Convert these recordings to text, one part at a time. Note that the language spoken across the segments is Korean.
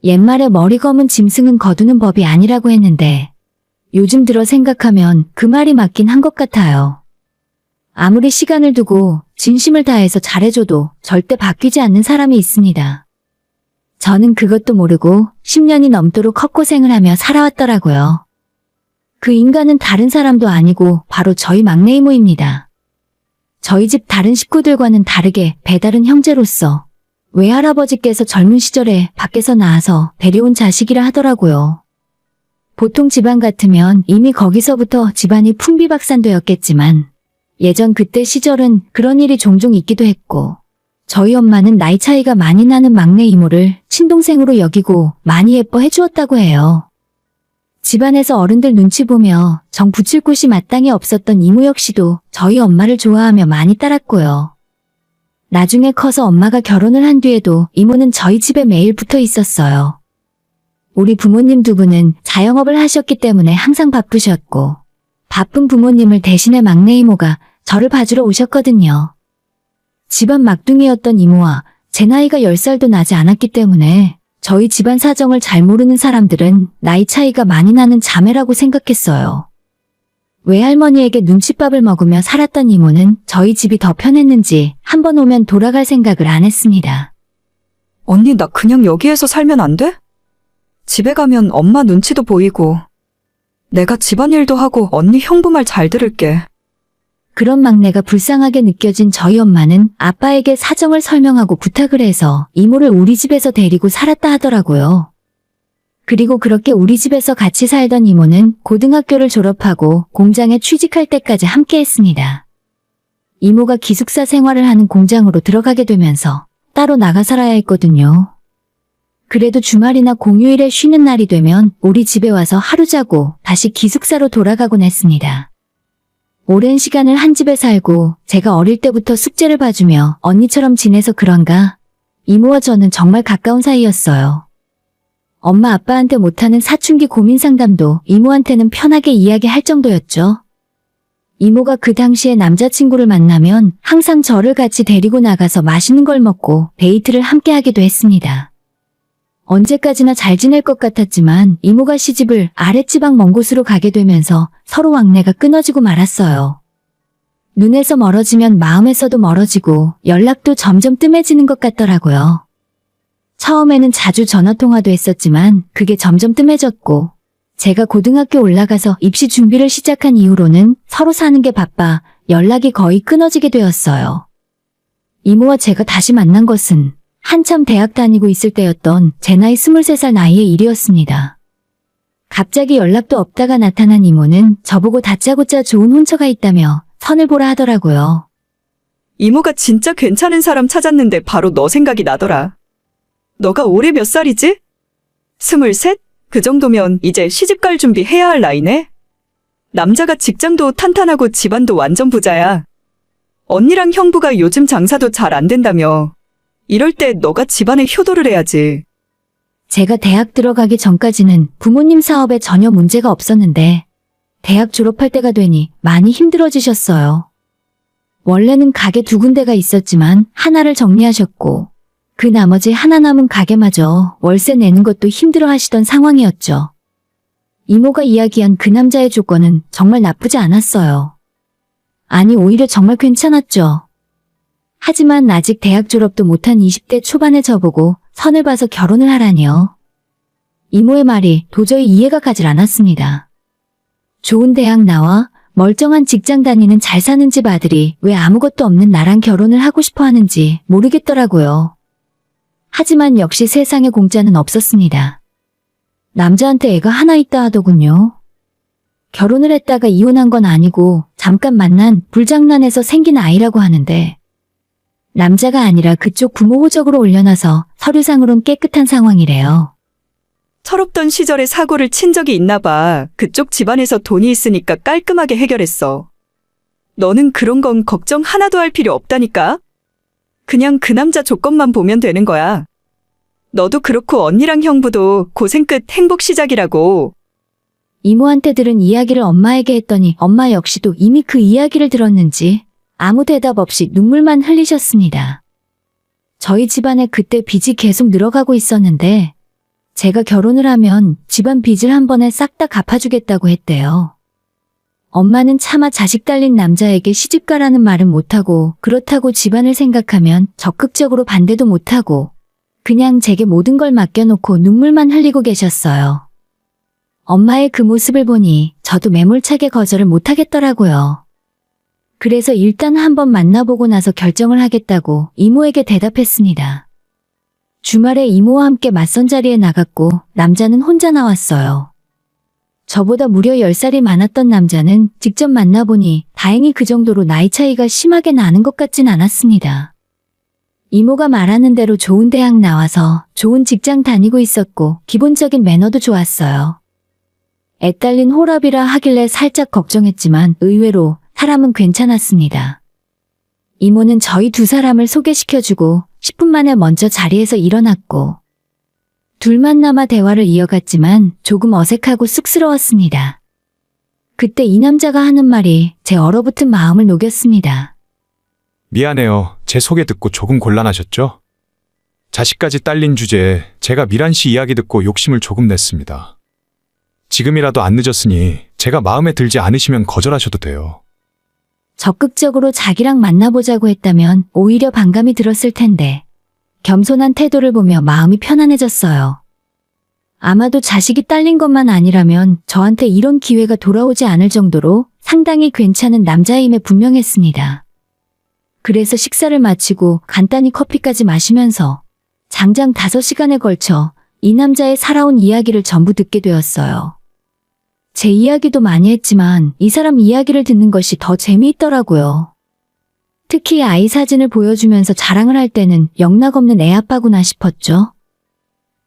옛말에 머리 검은 짐승은 거두는 법이 아니라고 했는데 요즘 들어 생각하면 그 말이 맞긴 한 것 같아요. 아무리 시간을 두고 진심을 다해서 잘해줘도 절대 바뀌지 않는 사람이 있습니다. 저는 그것도 모르고 10년이 넘도록 헛고생을 하며 살아왔더라고요. 그 인간은 다른 사람도 아니고 바로 저희 막내 이모입니다. 저희 집 다른 식구들과는 다르게 배다른 형제로서 외할아버지께서 젊은 시절에 밖에서 낳아서 데려온 자식이라 하더라고요. 보통 집안 같으면 이미 거기서부터 집안이 풍비박산되었겠지만 예전 그때 시절은 그런 일이 종종 있기도 했고 저희 엄마는 나이 차이가 많이 나는 막내 이모를 친동생으로 여기고 많이 예뻐해 주었다고 해요. 집안에서 어른들 눈치 보며 정 붙일 곳이 마땅히 없었던 이모 역시도 저희 엄마를 좋아하며 많이 따랐고요. 나중에 커서 엄마가 결혼을 한 뒤에도 이모는 저희 집에 매일 붙어 있었어요. 우리 부모님 두 분은 자영업을 하셨기 때문에 항상 바쁘셨고 바쁜 부모님을 대신해 막내 이모가 저를 봐주러 오셨거든요. 집안 막둥이였던 이모와 제 나이가 10살도 나지 않았기 때문에 저희 집안 사정을 잘 모르는 사람들은 나이 차이가 많이 나는 자매라고 생각했어요. 외할머니에게 눈칫밥을 먹으며 살았던 이모는 저희 집이 더 편했는지 한 번 오면 돌아갈 생각을 안 했습니다. 언니, 나 그냥 여기에서 살면 안 돼? 집에 가면 엄마 눈치도 보이고 내가 집안일도 하고 언니 형부 말 잘 들을게. 그런 막내가 불쌍하게 느껴진 저희 엄마는 아빠에게 사정을 설명하고 부탁을 해서 이모를 우리 집에서 데리고 살았다 하더라고요. 그리고 그렇게 우리 집에서 같이 살던 이모는 고등학교를 졸업하고 공장에 취직할 때까지 함께 했습니다. 이모가 기숙사 생활을 하는 공장으로 들어가게 되면서 따로 나가 살아야 했거든요. 그래도 주말이나 공휴일에 쉬는 날이 되면 우리 집에 와서 하루 자고 다시 기숙사로 돌아가곤 했습니다. 오랜 시간을 한 집에 살고 제가 어릴 때부터 숙제를 봐주며 언니처럼 지내서 그런가 이모와 저는 정말 가까운 사이였어요. 엄마 아빠한테 못하는 사춘기 고민 상담도 이모한테는 편하게 이야기할 정도였죠. 이모가 그 당시에 남자친구를 만나면 항상 저를 같이 데리고 나가서 맛있는 걸 먹고 데이트를 함께 하기도 했습니다. 언제까지나 잘 지낼 것 같았지만 이모가 시집을 아랫지방 먼 곳으로 가게 되면서 서로 왕래가 끊어지고 말았어요. 눈에서 멀어지면 마음에서도 멀어지고 연락도 점점 뜸해지는 것 같더라고요. 처음에는 자주 전화통화도 했었지만 그게 점점 뜸해졌고 제가 고등학교 올라가서 입시 준비를 시작한 이후로는 서로 사는 게 바빠 연락이 거의 끊어지게 되었어요. 이모와 제가 다시 만난 것은 한참 대학 다니고 있을 때였던 제 나이 23살 나이의 일이었습니다. 갑자기 연락도 없다가 나타난 이모는 저보고 다짜고짜 좋은 혼처가 있다며 선을 보라 하더라고요. 이모가 진짜 괜찮은 사람 찾았는데 바로 너 생각이 나더라. 너가 올해 몇 살이지? 23? 그 정도면 이제 시집갈 준비해야 할 나이네? 남자가 직장도 탄탄하고 집안도 완전 부자야. 언니랑 형부가 요즘 장사도 잘 안 된다며. 이럴 때 너가 집안에 효도를 해야지. 제가 대학 들어가기 전까지는 부모님 사업에 전혀 문제가 없었는데 대학 졸업할 때가 되니 많이 힘들어지셨어요. 원래는 가게 2군데가 있었지만 하나를 정리하셨고 그 나머지 하나 남은 가게마저 월세 내는 것도 힘들어 하시던 상황이었죠. 이모가 이야기한 그 남자의 조건은 정말 나쁘지 않았어요. 아니, 오히려 정말 괜찮았죠. 하지만 아직 대학 졸업도 못한 20대 초반의 저보고 선을 봐서 결혼을 하라니요. 이모의 말이 도저히 이해가 가질 않았습니다. 좋은 대학 나와 멀쩡한 직장 다니는 잘 사는 집 아들이 왜 아무것도 없는 나랑 결혼을 하고 싶어 하는지 모르겠더라고요. 하지만 역시 세상에 공짜는 없었습니다. 남자한테 애가 하나 있다 하더군요. 결혼을 했다가 이혼한 건 아니고 잠깐 만난 불장난에서 생긴 아이라고 하는데 남자가 아니라 그쪽 부모 호적으로 올려놔서 서류상으론 깨끗한 상황이래요. 철없던 시절에 사고를 친 적이 있나 봐. 그쪽 집안에서 돈이 있으니까 깔끔하게 해결했어. 너는 그런 건 걱정 하나도 할 필요 없다니까? 그냥 그 남자 조건만 보면 되는 거야. 너도 그렇고 언니랑 형부도 고생 끝 행복 시작이라고. 이모한테 들은 이야기를 엄마에게 했더니 엄마 역시도 이미 그 이야기를 들었는지 아무 대답 없이 눈물만 흘리셨습니다. 저희 집안에 그때 빚이 계속 늘어가고 있었는데 제가 결혼을 하면 집안 빚을 한 번에 싹 다 갚아주겠다고 했대요. 엄마는 차마 자식 딸린 남자에게 시집가라는 말은 못하고 그렇다고 집안을 생각하면 적극적으로 반대도 못하고 그냥 제게 모든 걸 맡겨놓고 눈물만 흘리고 계셨어요. 엄마의 그 모습을 보니 저도 매몰차게 거절을 못하겠더라고요. 그래서 일단 한번 만나보고 나서 결정을 하겠다고 이모에게 대답했습니다. 주말에 이모와 함께 맞선 자리에 나갔고 남자는 혼자 나왔어요. 저보다 무려 10살이 많았던 남자는 직접 만나보니 다행히 그 정도로 나이 차이가 심하게 나는 것 같진 않았습니다. 이모가 말하는 대로 좋은 대학 나와서 좋은 직장 다니고 있었고 기본적인 매너도 좋았어요. 애 딸린 호랍이라 하길래 살짝 걱정했지만 의외로 사람은 괜찮았습니다. 이모는 저희 두 사람을 소개시켜주고 10분 만에 먼저 자리에서 일어났고 둘만 남아 대화를 이어갔지만 조금 어색하고 쑥스러웠습니다. 그때 이 남자가 하는 말이 제 얼어붙은 마음을 녹였습니다. 미안해요. 제 소개 듣고 조금 곤란하셨죠? 자식까지 딸린 주제에 제가 미란 씨 이야기 듣고 욕심을 조금 냈습니다. 지금이라도 안 늦었으니 제가 마음에 들지 않으시면 거절하셔도 돼요. 적극적으로 자기랑 만나보자고 했다면 오히려 반감이 들었을 텐데 겸손한 태도를 보며 마음이 편안해졌어요. 아마도 자식이 딸린 것만 아니라면 저한테 이런 기회가 돌아오지 않을 정도로 상당히 괜찮은 남자임에 분명했습니다. 그래서 식사를 마치고 간단히 커피까지 마시면서 장장 5시간에 걸쳐 이 남자의 살아온 이야기를 전부 듣게 되었어요. 제 이야기도 많이 했지만 이 사람 이야기를 듣는 것이 더 재미있더라고요. 특히 아이 사진을 보여주면서 자랑을 할 때는 영락없는 애아빠구나 싶었죠.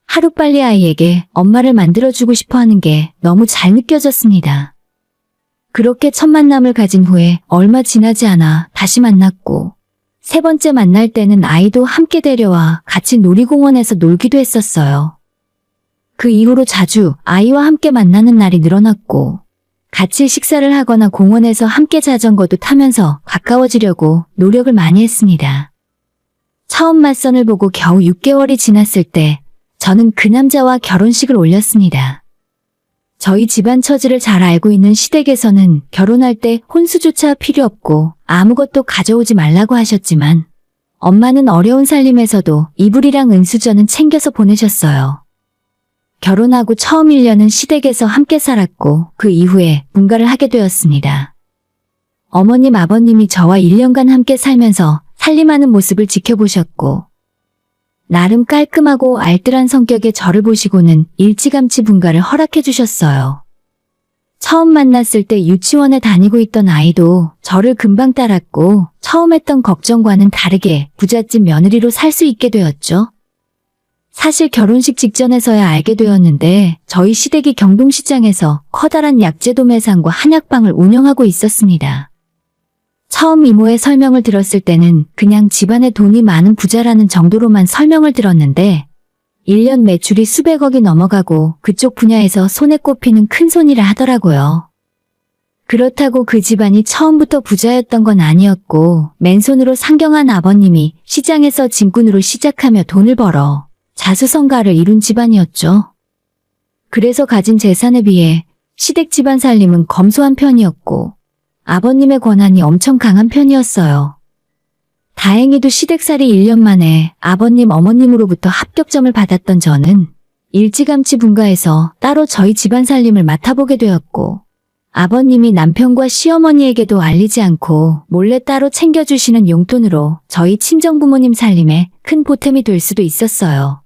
하루빨리 아이에게 엄마를 만들어주고 싶어 하는 게 너무 잘 느껴졌습니다. 그렇게 첫 만남을 가진 후에 얼마 지나지 않아 다시 만났고 3번째 만날 때는 아이도 함께 데려와 같이 놀이공원에서 놀기도 했었어요. 그 이후로 자주 아이와 함께 만나는 날이 늘어났고 같이 식사를 하거나 공원에서 함께 자전거도 타면서 가까워지려고 노력을 많이 했습니다. 처음 맞선을 보고 겨우 6개월이 지났을 때 저는 그 남자와 결혼식을 올렸습니다. 저희 집안 처지를 잘 알고 있는 시댁에서는 결혼할 때 혼수조차 필요 없고 아무것도 가져오지 말라고 하셨지만 엄마는 어려운 살림에서도 이불이랑 은수저는 챙겨서 보내셨어요. 결혼하고 처음 1년은 시댁에서 함께 살았고 그 이후에 분가를 하게 되었습니다. 어머님, 아버님이 저와 1년간 함께 살면서 살림하는 모습을 지켜보셨고 나름 깔끔하고 알뜰한 성격의 저를 보시고는 일찌감치 분가를 허락해 주셨어요. 처음 만났을 때 유치원에 다니고 있던 아이도 저를 금방 따랐고 처음 했던 걱정과는 다르게 부잣집 며느리로 살 수 있게 되었죠. 사실 결혼식 직전에서야 알게 되었는데 저희 시댁이 경동시장에서 커다란 약재도 매상과 한약방을 운영하고 있었습니다. 처음 이모의 설명을 들었을 때는 그냥 집안에 돈이 많은 부자라는 정도로만 설명을 들었는데 1년 매출이 수백억이 넘어가고 그쪽 분야에서 손에 꼽히는 큰손이라 하더라고요. 그렇다고 그 집안이 처음부터 부자였던 건 아니었고 맨손으로 상경한 아버님이 시장에서 짐꾼으로 시작하며 돈을 벌어 자수성가를 이룬 집안이었죠. 그래서 가진 재산에 비해 시댁 집안 살림은 검소한 편이었고 아버님의 권한이 엄청 강한 편이었어요. 다행히도 시댁살이 1년 만에 아버님, 어머님으로부터 합격점을 받았던 저는 일찌감치 분가해서 따로 저희 집안 살림을 맡아보게 되었고 아버님이 남편과 시어머니에게도 알리지 않고 몰래 따로 챙겨주시는 용돈으로 저희 친정부모님 살림에 큰 보탬이 될 수도 있었어요.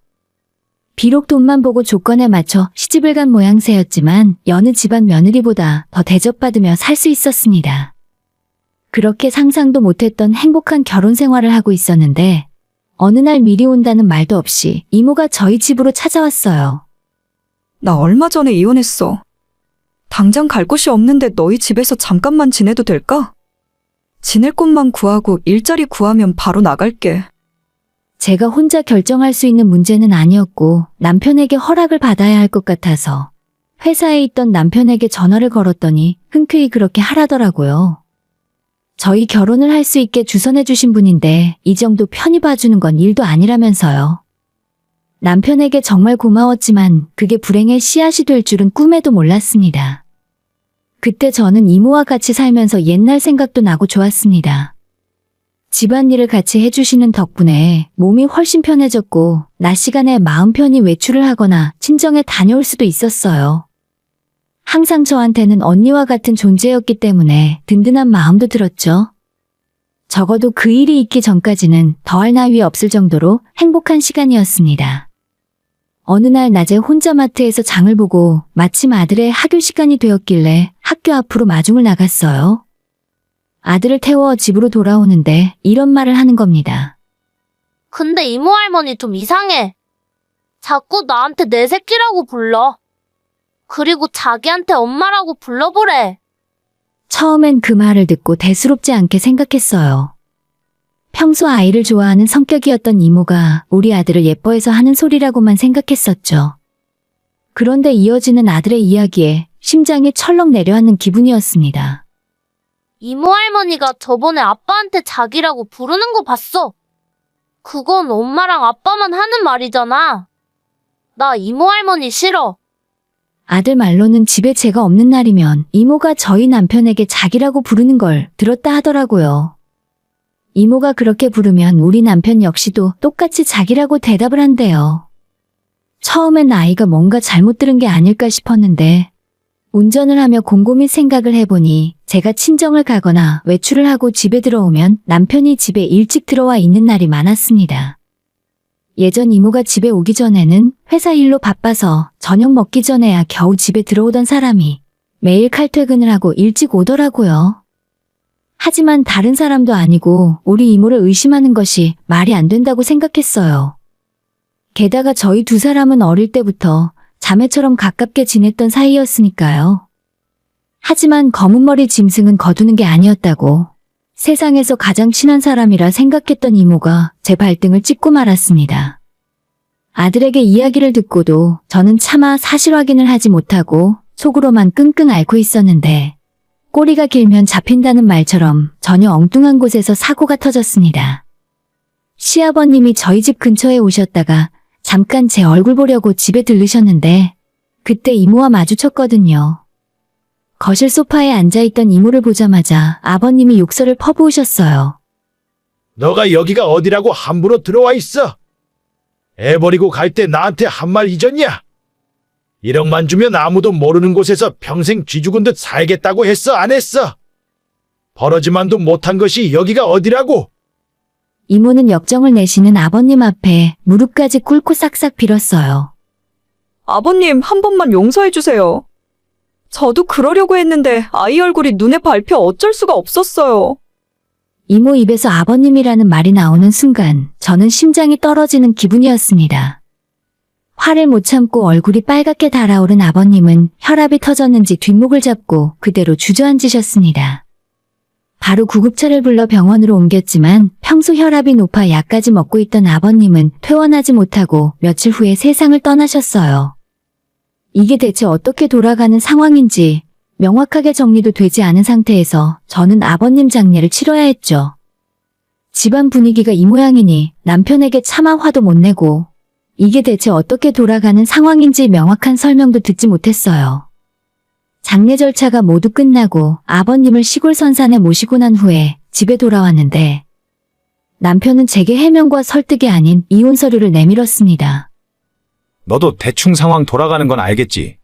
비록 돈만 보고 조건에 맞춰 시집을 간 모양새였지만 여느 집안 며느리보다 더 대접받으며 살 수 있었습니다. 그렇게 상상도 못했던 행복한 결혼 생활을 하고 있었는데 어느 날 미리 온다는 말도 없이 이모가 저희 집으로 찾아왔어요. 나 얼마 전에 이혼했어. 당장 갈 곳이 없는데 너희 집에서 잠깐만 지내도 될까? 지낼 곳만 구하고 일자리 구하면 바로 나갈게. 제가 혼자 결정할 수 있는 문제는 아니었고 남편에게 허락을 받아야 할 것 같아서 회사에 있던 남편에게 전화를 걸었더니 흔쾌히 그렇게 하라더라고요. 저희 결혼을 할 수 있게 주선해 주신 분인데 이 정도 편히 봐주는 건 일도 아니라면서요. 남편에게 정말 고마웠지만 그게 불행의 씨앗이 될 줄은 꿈에도 몰랐습니다. 그때 저는 이모와 같이 살면서 옛날 생각도 나고 좋았습니다. 집안일을 같이 해주시는 덕분에 몸이 훨씬 편해졌고 낮 시간에 마음 편히 외출을 하거나 친정에 다녀올 수도 있었어요. 항상 저한테는 언니와 같은 존재였기 때문에 든든한 마음도 들었죠. 적어도 그 일이 있기 전까지는 더할 나위 없을 정도로 행복한 시간이었습니다. 어느 날 낮에 혼자 마트에서 장을 보고 마침 아들의 학교 시간이 되었길래 학교 앞으로 마중을 나갔어요. 아들을 태워 집으로 돌아오는데 이런 말을 하는 겁니다. 근데 이모 할머니 좀 이상해. 자꾸 나한테 내 새끼라고 불러. 그리고 자기한테 엄마라고 불러보래. 처음엔 그 말을 듣고 대수롭지 않게 생각했어요. 평소 아이를 좋아하는 성격이었던 이모가 우리 아들을 예뻐해서 하는 소리라고만 생각했었죠. 그런데 이어지는 아들의 이야기에 심장이 철렁 내려앉는 기분이었습니다. 이모 할머니가 저번에 아빠한테 자기라고 부르는 거 봤어. 그건 엄마랑 아빠만 하는 말이잖아. 나 이모 할머니 싫어. 아들 말로는 집에 제가 없는 날이면 이모가 저희 남편에게 자기라고 부르는 걸 들었다 하더라고요. 이모가 그렇게 부르면 우리 남편 역시도 똑같이 자기라고 대답을 한대요. 처음엔 아이가 뭔가 잘못 들은 게 아닐까 싶었는데 운전을 하며 곰곰이 생각을 해보니 제가 친정을 가거나 외출을 하고 집에 들어오면 남편이 집에 일찍 들어와 있는 날이 많았습니다. 예전 이모가 집에 오기 전에는 회사 일로 바빠서 저녁 먹기 전에야 겨우 집에 들어오던 사람이 매일 칼퇴근을 하고 일찍 오더라고요. 하지만 다른 사람도 아니고 우리 이모를 의심하는 것이 말이 안 된다고 생각했어요. 게다가 저희 두 사람은 어릴 때부터 자매처럼 가깝게 지냈던 사이였으니까요. 하지만 검은머리 짐승은 거두는 게 아니었다고 세상에서 가장 친한 사람이라 생각했던 이모가 제 발등을 찍고 말았습니다. 아들에게 이야기를 듣고도 저는 차마 사실 확인을 하지 못하고 속으로만 끙끙 앓고 있었는데 꼬리가 길면 잡힌다는 말처럼 전혀 엉뚱한 곳에서 사고가 터졌습니다. 시아버님이 저희 집 근처에 오셨다가 잠깐 제 얼굴 보려고 집에 들르셨는데 그때 이모와 마주쳤거든요. 거실 소파에 앉아있던 이모를 보자마자 아버님이 욕설을 퍼부으셨어요. 너가 여기가 어디라고 함부로 들어와 있어? 애 버리고 갈 때 나한테 한 말 잊었냐? 1억만 주면 아무도 모르는 곳에서 평생 쥐 죽은 듯 살겠다고 했어, 안 했어? 버러지만도 못한 것이 여기가 어디라고? 이모는 역정을 내시는 아버님 앞에 무릎까지 꿇고 싹싹 빌었어요. 아버님, 한 번만 용서해 주세요. 저도 그러려고 했는데 아이 얼굴이 눈에 밟혀 어쩔 수가 없었어요. 이모 입에서 아버님이라는 말이 나오는 순간 저는 심장이 떨어지는 기분이었습니다. 화를 못 참고 얼굴이 빨갛게 달아오른 아버님은 혈압이 터졌는지 뒷목을 잡고 그대로 주저앉으셨습니다. 바로 구급차를 불러 병원으로 옮겼지만 평소 혈압이 높아 약까지 먹고 있던 아버님은 퇴원하지 못하고 며칠 후에 세상을 떠나셨어요. 이게 대체 어떻게 돌아가는 상황인지 명확하게 정리도 되지 않은 상태에서 저는 아버님 장례를 치러야 했죠. 집안 분위기가 이 모양이니 남편에게 차마 화도 못 내고 이게 대체 어떻게 돌아가는 상황인지 명확한 설명도 듣지 못했어요. 장례 절차가 모두 끝나고 아버님을 시골 선산에 모시고 난 후에 집에 돌아왔는데 남편은 제게 해명과 설득이 아닌 이혼 서류를 내밀었습니다. 너도 대충 상황 돌아가는 건 알겠지?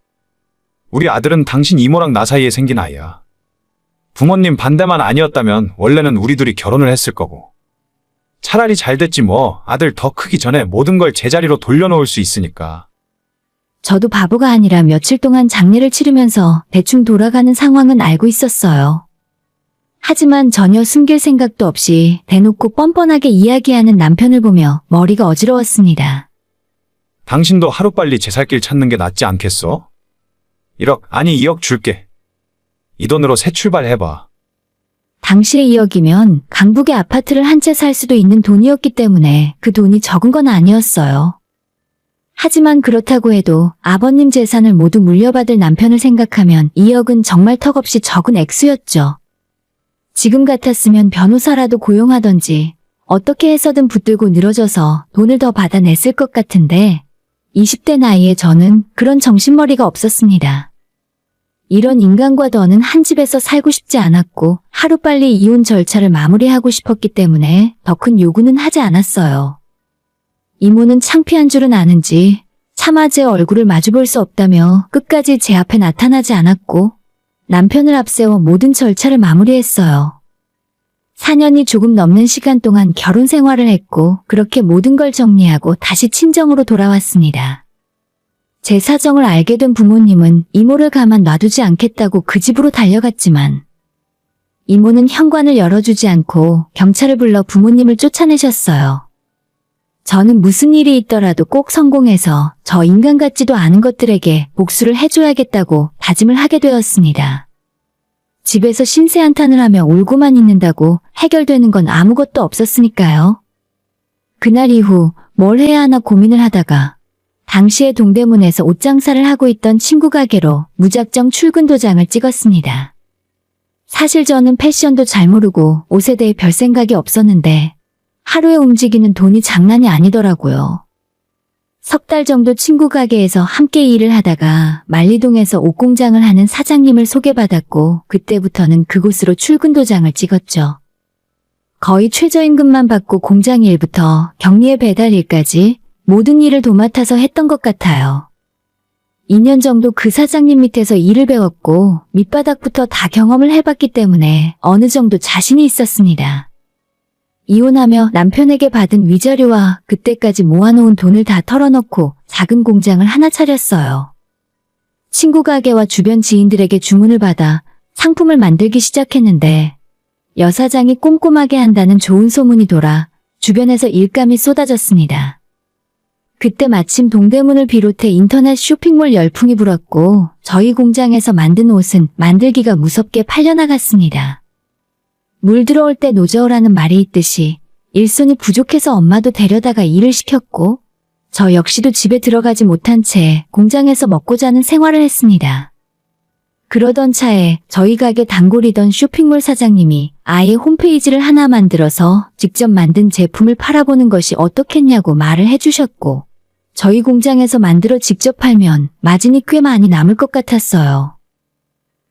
우리 아들은 당신 이모랑 나 사이에 생긴 아이야. 부모님 반대만 아니었다면 원래는 우리 둘이 결혼을 했을 거고. 차라리 잘 됐지 뭐. 아들 더 크기 전에 모든 걸 제자리로 돌려놓을 수 있으니까. 저도 바보가 아니라 며칠 동안 장례를 치르면서 대충 돌아가는 상황은 알고 있었어요. 하지만 전혀 숨길 생각도 없이 대놓고 뻔뻔하게 이야기하는 남편을 보며 머리가 어지러웠습니다. 당신도 하루빨리 제 살 길 찾는 게 낫지 않겠어? 1억, 아니 2억 줄게. 이 돈으로 새 출발해봐. 당시의 2억이면 강북의 아파트를 한 채 살 수도 있는 돈이었기 때문에 그 돈이 적은 건 아니었어요. 하지만 그렇다고 해도 아버님 재산을 모두 물려받을 남편을 생각하면 2억은 정말 턱없이 적은 액수였죠. 지금 같았으면 변호사라도 고용하던지 어떻게 해서든 붙들고 늘어져서 돈을 더 받아냈을 것 같은데 20대 나이에 저는 그런 정신머리가 없었습니다. 이런 인간과 더는 한 집에서 살고 싶지 않았고 하루빨리 이혼 절차를 마무리하고 싶었기 때문에 더 큰 요구는 하지 않았어요. 이모는 창피한 줄은 아는지 차마 제 얼굴을 마주볼 수 없다며 끝까지 제 앞에 나타나지 않았고 남편을 앞세워 모든 절차를 마무리했어요. 4년이 조금 넘는 시간 동안 결혼 생활을 했고 그렇게 모든 걸 정리하고 다시 친정으로 돌아왔습니다. 제 사정을 알게 된 부모님은 이모를 가만 놔두지 않겠다고 그 집으로 달려갔지만 이모는 현관을 열어주지 않고 경찰을 불러 부모님을 쫓아내셨어요. 저는 무슨 일이 있더라도 꼭 성공해서 저 인간 같지도 않은 것들에게 복수를 해줘야겠다고 다짐을 하게 되었습니다. 집에서 신세한탄을 하며 울고만 있는다고 해결되는 건 아무것도 없었으니까요. 그날 이후 뭘 해야 하나 고민을 하다가 당시에 동대문에서 옷장사를 하고 있던 친구 가게로 무작정 출근 도장을 찍었습니다. 사실 저는 패션도 잘 모르고 옷에 대해 별 생각이 없었는데 하루에 움직이는 돈이 장난이 아니더라고요. 석 달 정도 친구 가게에서 함께 일을 하다가 만리동에서 옷공장을 하는 사장님을 소개받았고 그때부터는 그곳으로 출근 도장을 찍었죠. 거의 최저임금만 받고 공장 일부터 격리의 배달 일까지 모든 일을 도맡아서 했던 것 같아요. 2년 정도 그 사장님 밑에서 일을 배웠고 밑바닥부터 다 경험을 해봤기 때문에 어느 정도 자신이 있었습니다. 이혼하며 남편에게 받은 위자료와 그때까지 모아놓은 돈을 다 털어넣고 작은 공장을 하나 차렸어요. 친구 가게와 주변 지인들에게 주문을 받아 상품을 만들기 시작했는데 여사장이 꼼꼼하게 한다는 좋은 소문이 돌아 주변에서 일감이 쏟아졌습니다. 그때 마침 동대문을 비롯해 인터넷 쇼핑몰 열풍이 불었고 저희 공장에서 만든 옷은 만들기가 무섭게 팔려나갔습니다. 물 들어올 때 노저우라는 말이 있듯이 일손이 부족해서 엄마도 데려다가 일을 시켰고 저 역시도 집에 들어가지 못한 채 공장에서 먹고 자는 생활을 했습니다. 그러던 차에 저희 가게 단골이던 쇼핑몰 사장님이 아예 홈페이지를 하나 만들어서 직접 만든 제품을 팔아보는 것이 어떻겠냐고 말을 해주셨고 저희 공장에서 만들어 직접 팔면 마진이 꽤 많이 남을 것 같았어요.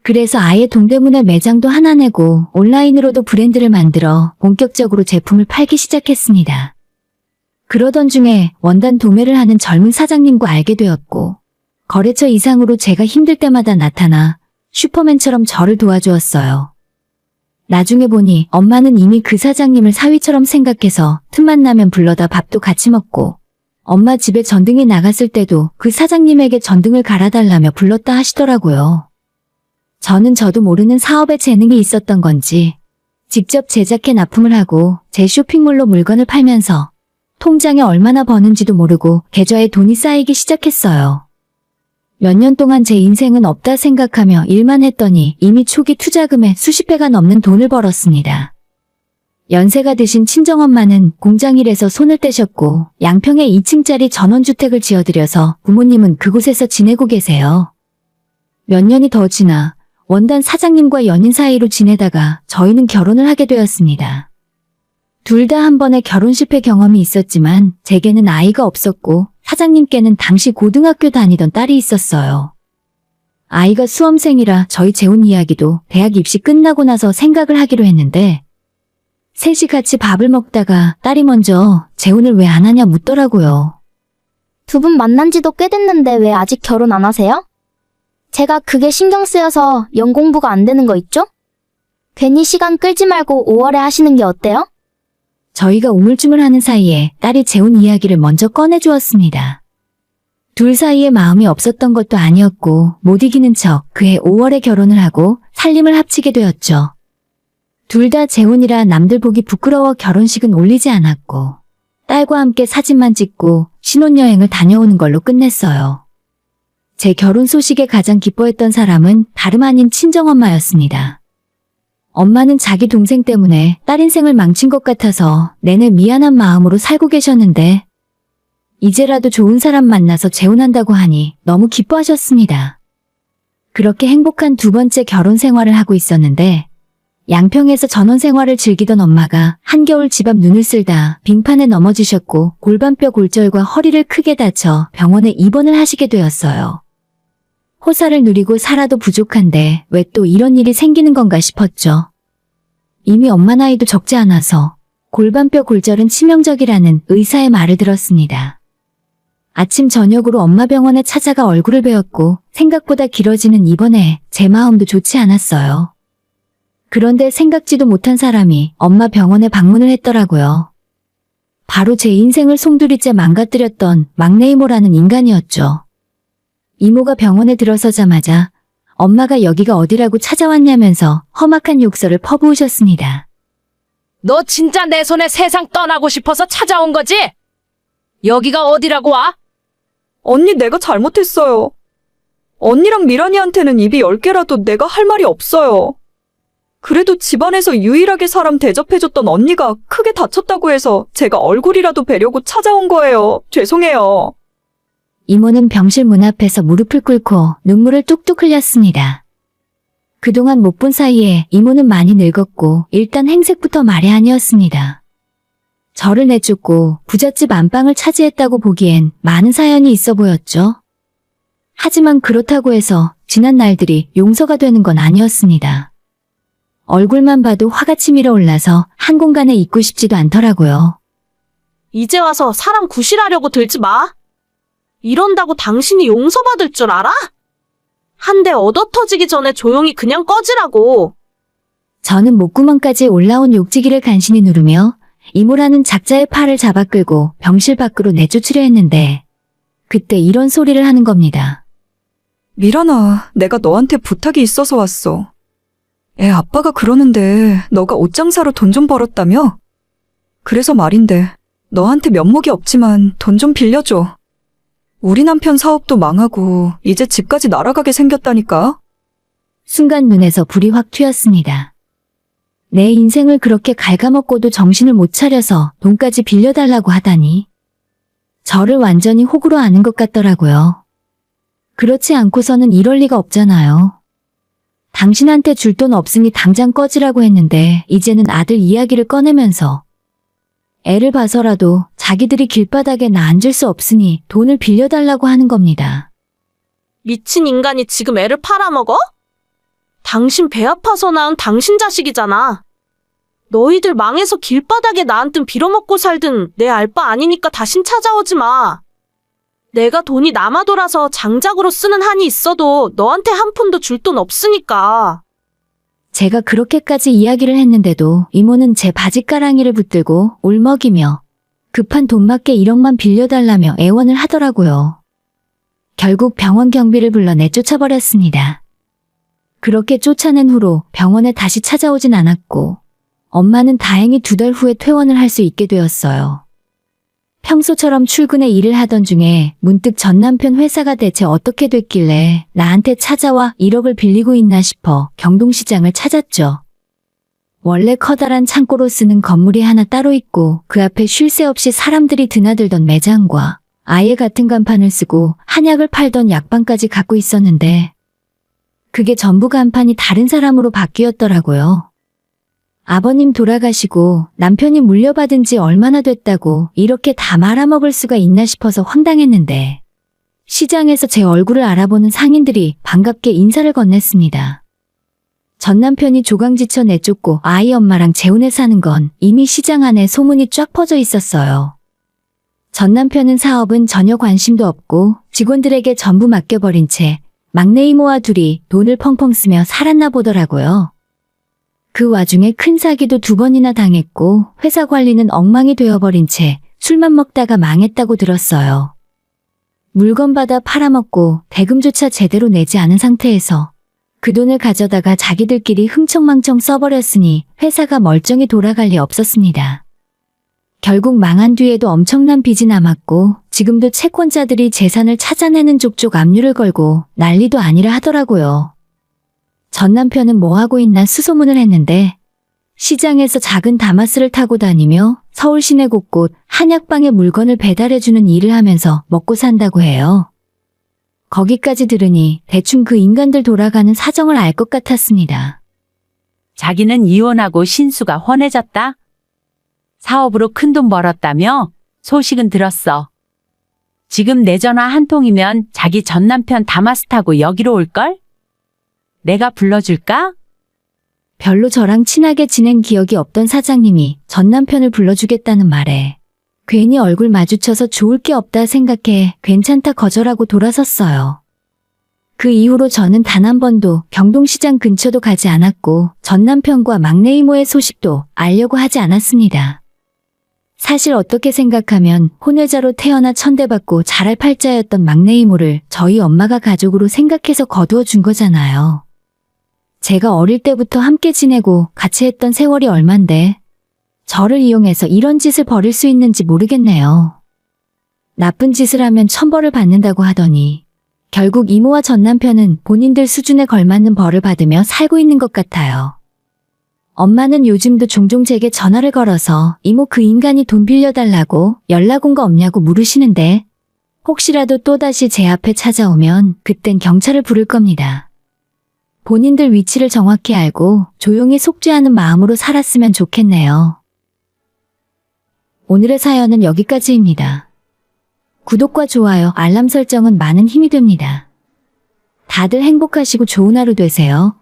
그래서 아예 동대문에 매장도 하나 내고 온라인으로도 브랜드를 만들어 본격적으로 제품을 팔기 시작했습니다. 그러던 중에 원단 도매를 하는 젊은 사장님과 알게 되었고 거래처 이상으로 제가 힘들 때마다 나타나 슈퍼맨처럼 저를 도와주었어요. 나중에 보니 엄마는 이미 그 사장님을 사위처럼 생각해서 틈만 나면 불러다 밥도 같이 먹고 엄마 집에 전등이 나갔을 때도 그 사장님에게 전등을 갈아달라며 불렀다 하시더라고요. 저는 저도 모르는 사업에 재능이 있었던 건지 직접 제작해 납품을 하고 제 쇼핑몰로 물건을 팔면서 통장에 얼마나 버는지도 모르고 계좌에 돈이 쌓이기 시작했어요. 몇 년 동안 제 인생은 없다 생각하며 일만 했더니 이미 초기 투자금의 수십 배가 넘는 돈을 벌었습니다. 연세가 드신 친정엄마는 공장 일에서 손을 떼셨고 양평에 2층짜리 전원주택을 지어드려서 부모님은 그곳에서 지내고 계세요. 몇 년이 더 지나 원단 사장님과 연인 사이로 지내다가 저희는 결혼을 하게 되었습니다. 둘 다 한 번의 결혼 실패 경험이 있었지만 제게는 아이가 없었고 사장님께는 당시 고등학교 다니던 딸이 있었어요. 아이가 수험생이라 저희 재혼 이야기도 대학 입시 끝나고 나서 생각을 하기로 했는데 셋이 같이 밥을 먹다가 딸이 먼저 재혼을 왜 안 하냐 묻더라고요. 두 분 만난 지도 꽤 됐는데 왜 아직 결혼 안 하세요? 제가 그게 신경 쓰여서 연공부가 안 되는 거 있죠? 괜히 시간 끌지 말고 5월에 하시는 게 어때요? 저희가 우물쭈물하는 사이에 딸이 재혼 이야기를 먼저 꺼내주었습니다. 둘 사이에 마음이 없었던 것도 아니었고 못 이기는 척 그해 5월에 결혼을 하고 살림을 합치게 되었죠. 둘 다 재혼이라 남들 보기 부끄러워 결혼식은 올리지 않았고 딸과 함께 사진만 찍고 신혼여행을 다녀오는 걸로 끝냈어요. 제 결혼 소식에 가장 기뻐했던 사람은 다름 아닌 친정엄마였습니다. 엄마는 자기 동생 때문에 딸 인생을 망친 것 같아서 내내 미안한 마음으로 살고 계셨는데 이제라도 좋은 사람 만나서 재혼한다고 하니 너무 기뻐하셨습니다. 그렇게 행복한 두 번째 결혼 생활을 하고 있었는데 양평에서 전원 생활을 즐기던 엄마가 한겨울 집 앞 눈을 쓸다 빙판에 넘어지셨고 골반뼈 골절과 허리를 크게 다쳐 병원에 입원을 하시게 되었어요. 호사를 누리고 살아도 부족한데 왜 또 이런 일이 생기는 건가 싶었죠. 이미 엄마 나이도 적지 않아서 골반뼈 골절은 치명적이라는 의사의 말을 들었습니다. 아침 저녁으로 엄마 병원에 찾아가 얼굴을 베었고 생각보다 길어지는 입원에 제 마음도 좋지 않았어요. 그런데 생각지도 못한 사람이 엄마 병원에 방문을 했더라고요. 바로 제 인생을 송두리째 망가뜨렸던 막내 이모라는 인간이었죠. 이모가 병원에 들어서자마자 엄마가 여기가 어디라고 찾아왔냐면서 험악한 욕설을 퍼부으셨습니다. 너 진짜 내 손에 세상 떠나고 싶어서 찾아온 거지? 여기가 어디라고 와? 언니 내가 잘못했어요. 언니랑 미란이한테는 입이 10개라도 내가 할 말이 없어요. 그래도 집안에서 유일하게 사람 대접해줬던 언니가 크게 다쳤다고 해서 제가 얼굴이라도 뵈려고 찾아온 거예요. 죄송해요. 이모는 병실 문 앞에서 무릎을 꿇고 눈물을 뚝뚝 흘렸습니다. 그동안 못 본 사이에 이모는 많이 늙었고 일단 행색부터 말이 아니었습니다. 저를 내쫓고 부잣집 안방을 차지했다고 보기엔 많은 사연이 있어 보였죠. 하지만 그렇다고 해서 지난 날들이 용서가 되는 건 아니었습니다. 얼굴만 봐도 화가 치밀어 올라서 한 공간에 있고 싶지도 않더라고요. 이제 와서 사람 구실하려고 들지 마. 이런다고 당신이 용서받을 줄 알아? 한 대 얻어 터지기 전에 조용히 그냥 꺼지라고. 저는 목구멍까지 올라온 욕지기를 간신히 누르며 이모라는 작자의 팔을 잡아 끌고 병실 밖으로 내쫓으려 했는데 그때 이런 소리를 하는 겁니다. 미란아, 내가 너한테 부탁이 있어서 왔어. 애 아빠가 그러는데 너가 옷장 사러 돈 좀 벌었다며? 그래서 말인데 너한테 면목이 없지만 돈 좀 빌려줘. 우리 남편 사업도 망하고 이제 집까지 날아가게 생겼다니까? 순간 눈에서 불이 확 튀었습니다. 내 인생을 그렇게 갉아먹고도 정신을 못 차려서 돈까지 빌려달라고 하다니. 저를 완전히 호구로 아는 것 같더라고요. 그렇지 않고서는 이럴 리가 없잖아요. 당신한테 줄 돈 없으니 당장 꺼지라고 했는데 이제는 아들 이야기를 꺼내면서 애를 봐서라도 자기들이 길바닥에 나 앉을 수 없으니 돈을 빌려달라고 하는 겁니다. 미친 인간이 지금 애를 팔아먹어? 당신 배 아파서 낳은 당신 자식이잖아. 너희들 망해서 길바닥에 나한텐 빌어먹고 살든 내 알 바 아니니까 다신 찾아오지 마. 내가 돈이 남아 돌아서 장작으로 쓰는 한이 있어도 너한테 한 푼도 줄 돈 없으니까. 제가 그렇게까지 이야기를 했는데도 이모는 제 바지가랑이를 붙들고 울먹이며 급한 돈 맞게 1억만 빌려달라며 애원을 하더라고요. 결국 병원 경비를 불러 내쫓아버렸습니다. 그렇게 쫓아낸 후로 병원에 다시 찾아오진 않았고 엄마는 다행히 2달 후에 퇴원을 할 수 있게 되었어요. 평소처럼 출근에 일을 하던 중에 문득 전 남편 회사가 대체 어떻게 됐길래 나한테 찾아와 1억을 빌리고 있나 싶어 경동시장을 찾았죠. 원래 커다란 창고로 쓰는 건물이 하나 따로 있고 그 앞에 쉴 새 없이 사람들이 드나들던 매장과 아예 같은 간판을 쓰고 한약을 팔던 약방까지 갖고 있었는데 그게 전부 간판이 다른 사람으로 바뀌었더라고요. 아버님 돌아가시고 남편이 물려받은 지 얼마나 됐다고 이렇게 다 말아먹을 수가 있나 싶어서 황당했는데 시장에서 제 얼굴을 알아보는 상인들이 반갑게 인사를 건넸습니다. 전 남편이 조강지쳐 내쫓고 아이 엄마랑 재혼해 사는 건 이미 시장 안에 소문이 쫙 퍼져 있었어요. 전 남편은 사업은 전혀 관심도 없고 직원들에게 전부 맡겨버린 채 막내 이모와 둘이 돈을 펑펑 쓰며 살았나 보더라고요. 그 와중에 큰 사기도 2번이나 당했고 회사 관리는 엉망이 되어버린 채 술만 먹다가 망했다고 들었어요. 물건 받아 팔아먹고 대금조차 제대로 내지 않은 상태에서 그 돈을 가져다가 자기들끼리 흥청망청 써버렸으니 회사가 멀쩡히 돌아갈 리 없었습니다. 결국 망한 뒤에도 엄청난 빚이 남았고 지금도 채권자들이 재산을 찾아내는 족족 압류를 걸고 난리도 아니라 하더라고요. 전 남편은 뭐 하고 있나 수소문을 했는데 시장에서 작은 다마스를 타고 다니며 서울 시내 곳곳 한약방에 물건을 배달해주는 일을 하면서 먹고 산다고 해요. 거기까지 들으니 대충 그 인간들 돌아가는 사정을 알 것 같았습니다. 자기는 이혼하고 신수가 헌해졌다. 사업으로 큰돈 벌었다며 소식은 들었어. 지금 내 전화 한 통이면 자기 전 남편 다마스 타고 여기로 올걸? 내가 불러줄까? 별로 저랑 친하게 지낸 기억이 없던 사장님이 전 남편을 불러주겠다는 말에 괜히 얼굴 마주쳐서 좋을 게 없다 생각해 괜찮다 거절하고 돌아섰어요. 그 이후로 저는 단 한 번도 경동시장 근처도 가지 않았고 전 남편과 막내 이모의 소식도 알려고 하지 않았습니다. 사실 어떻게 생각하면 혼외자로 태어나 천대받고 자랄 팔자였던 막내 이모를 저희 엄마가 가족으로 생각해서 거두어 준 거잖아요. 제가 어릴 때부터 함께 지내고 같이 했던 세월이 얼만데 저를 이용해서 이런 짓을 벌일 수 있는지 모르겠네요. 나쁜 짓을 하면 천벌을 받는다고 하더니 결국 이모와 전 남편은 본인들 수준에 걸맞는 벌을 받으며 살고 있는 것 같아요. 엄마는 요즘도 종종 제게 전화를 걸어서 이모 그 인간이 돈 빌려달라고 연락 온 거 없냐고 물으시는데 혹시라도 또다시 제 앞에 찾아오면 그땐 경찰을 부를 겁니다. 본인들 위치를 정확히 알고 조용히 속죄하는 마음으로 살았으면 좋겠네요. 오늘의 사연은 여기까지입니다. 구독과 좋아요, 알람 설정은 많은 힘이 됩니다. 다들 행복하시고 좋은 하루 되세요.